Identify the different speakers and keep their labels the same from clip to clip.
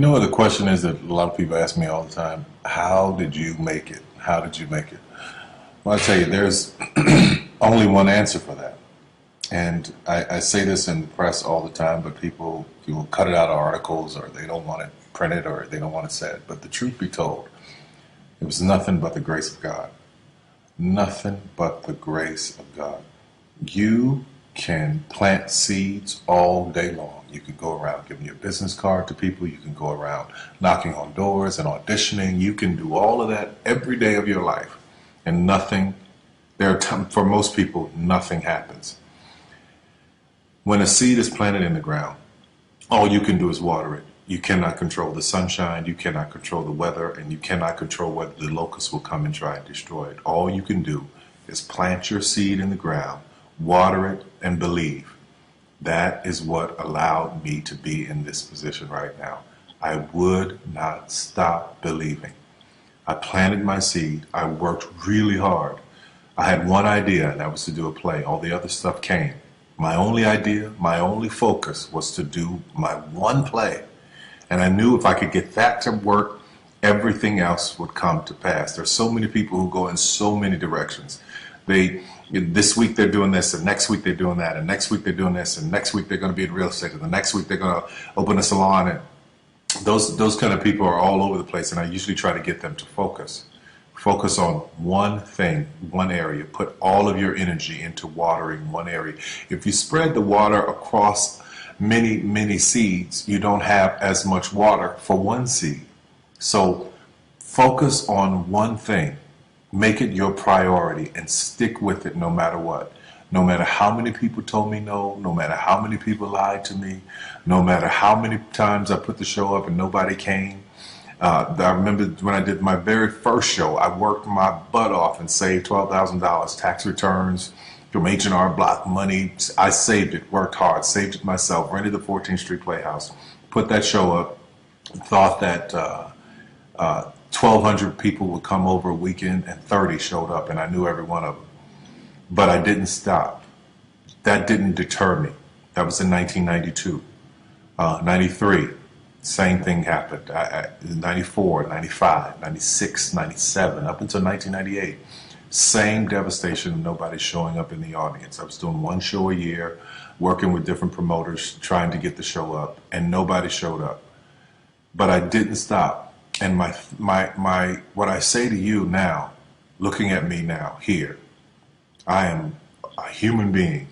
Speaker 1: You know what the question is that a lot of people ask me all the time? How did you make it? How did you make it? Well, I tell you, there's only one answer for that. And I say this in the press all the time, but people will cut it out of articles or they don't want it printed or they don't want it said. But the truth be told, it was nothing but the grace of God. Nothing but the grace of God. You can plant seeds all day long. You can go around giving your business card to people. You can go around knocking on doors and auditioning. You can do all of that every day of your life. And nothing, for most people, nothing happens. When a seed is planted in the ground, all you can do is water it. You cannot control the sunshine, you cannot control the weather, and you cannot control whether the locusts will come and try and destroy it. All you can do is plant your seed in the ground, water it, and believe. That is what allowed me to be in this position right now. I would not stop believing. I planted my seed. I worked really hard. I had one idea, and that was to do a play. All the other stuff came. My only idea, my only focus was to do my one play. And I knew if I could get that to work, everything else would come to pass. There's so many people who go in so many directions. This week they're doing this, and next week they're doing that, and next week they're doing this, and next week they're going to be in real estate, and the next week they're going to open a salon. And those kind of people are all over the place, and I usually try to get them to focus. Focus on one thing, one area. Put all of your energy into watering one area. If you spread the water across many seeds, you don't have as much water for one seed. So focus on one thing. Make it your priority and stick with it no matter what. No matter how many people told me no, no matter how many people lied to me, no matter how many times I put the show up and nobody came. I remember when I did my very first show, I worked my butt off and saved $12,000 tax returns from H&R Block money. I saved it, worked hard, saved it myself, rented the 14th Street Playhouse, put that show up, thought that 1,200 people would come over a weekend, and 30 showed up, and I knew every one of them. But I didn't stop. That didn't deter me. That was in 1992. 93, same thing happened. 94, 95, 96, 97, up until 1998. Same devastation, nobody showing up in the audience. I was doing one show a year, working with different promoters, trying to get the show up, and nobody showed up. But I didn't stop. And what I say to you now, looking at me now, here, I am a human being.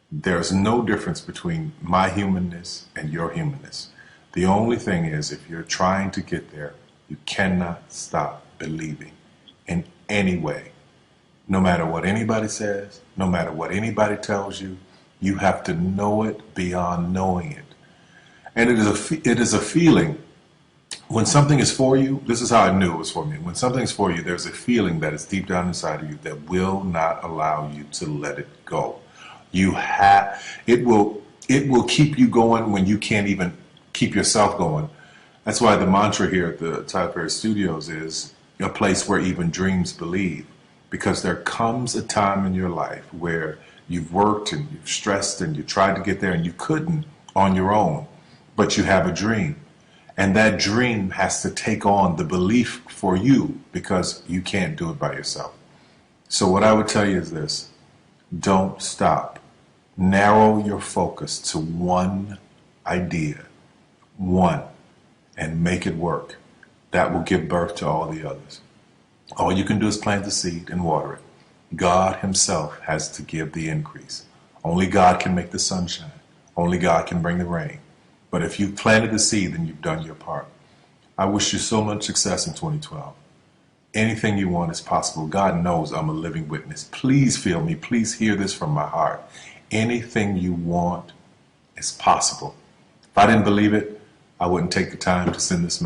Speaker 1: There's no difference between my humanness and your humanness. The only thing is, if you're trying to get there, you cannot stop believing in any way. No matter what anybody says, no matter what anybody tells you, you have to know it beyond knowing it. And it is a feeling. When something is for you, this is how I knew it was for me. When something's for you, there's a feeling that is deep down inside of you that will not allow you to let it go. It will keep you going when you can't even keep yourself going. That's why the mantra here at the Tyler Perry Studios is a place where even dreams believe. Because there comes a time in your life where you've worked and you've stressed and you tried to get there and you couldn't on your own, but you have a dream. And that dream has to take on the belief for you because you can't do it by yourself. So what I would tell you is this: don't stop. Narrow your focus to one idea, one, and make it work. That will give birth to all the others. All you can do is plant the seed and water it. God himself has to give the increase. Only God can make the sunshine. Only God can bring the rain. But if you planted the seed, then you've done your part. I wish you so much success in 2012. Anything you want is possible. God knows I'm a living witness. Please feel me. Please hear this from my heart. Anything you want is possible. If I didn't believe it, I wouldn't take the time to send this message.